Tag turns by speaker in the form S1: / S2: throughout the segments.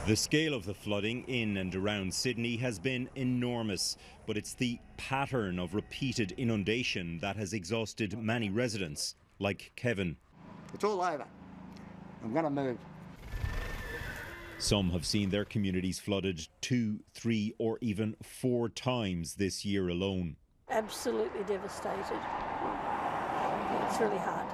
S1: The scale of the flooding in and around Sydney has been enormous, but it's the pattern of repeated inundation that has exhausted many residents, like Kevin.
S2: It's all over. I'm going to move.
S1: Some have seen their communities flooded 2, 3 or even 4 times this year alone.
S3: Absolutely devastated. It's really hard.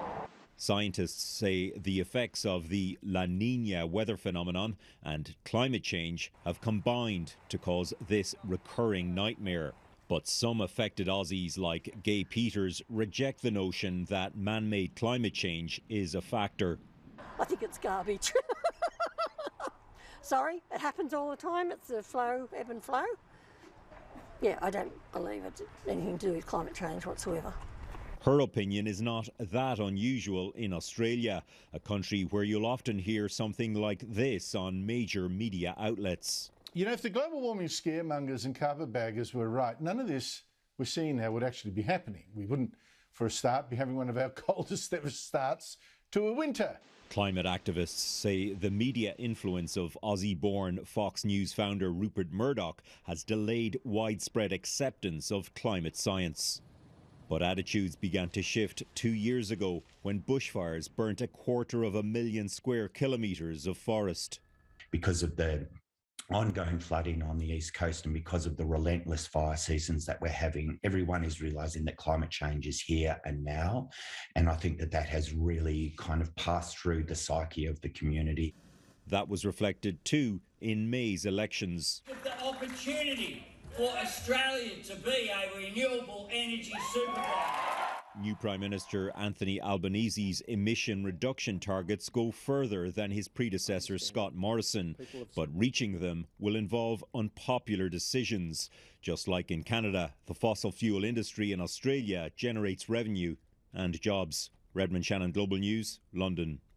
S1: Scientists say the effects of the La Nina weather phenomenon and climate change have combined to cause this recurring nightmare. But some affected Aussies like Gay Peters reject the notion that man-made climate change is a factor.
S3: I think it's garbage. Sorry, it happens all the time. It's the flow, ebb and flow. Yeah, I don't believe it's anything to do with climate change whatsoever.
S1: Her opinion is not that unusual in Australia, a country where you'll often hear something like this on major media outlets.
S4: You know, if the global warming scaremongers and carpetbaggers were right, none of this we're seeing now would actually be happening. We wouldn't, for a start, be having one of our coldest ever starts to a winter.
S1: Climate activists say the media influence of Aussie-born Fox News founder Rupert Murdoch has delayed widespread acceptance of climate science. But attitudes began to shift 2 years ago when bushfires burnt 250,000 square kilometres of forest.
S5: Because of the ongoing flooding on the East Coast and because of the relentless fire seasons that we're having, everyone is realising that climate change is here and now. And I think that that has really kind of passed through the psyche of the community.
S1: That was reflected too in May's elections.
S6: The opportunity for Australia to be a renewable energy superpower.
S1: New Prime Minister Anthony Albanese's emission reduction targets go further than his predecessor Scott Morrison, but reaching them will involve unpopular decisions. Just like in Canada, the fossil fuel industry in Australia generates revenue and jobs. Redmond Shannon, Global News, London.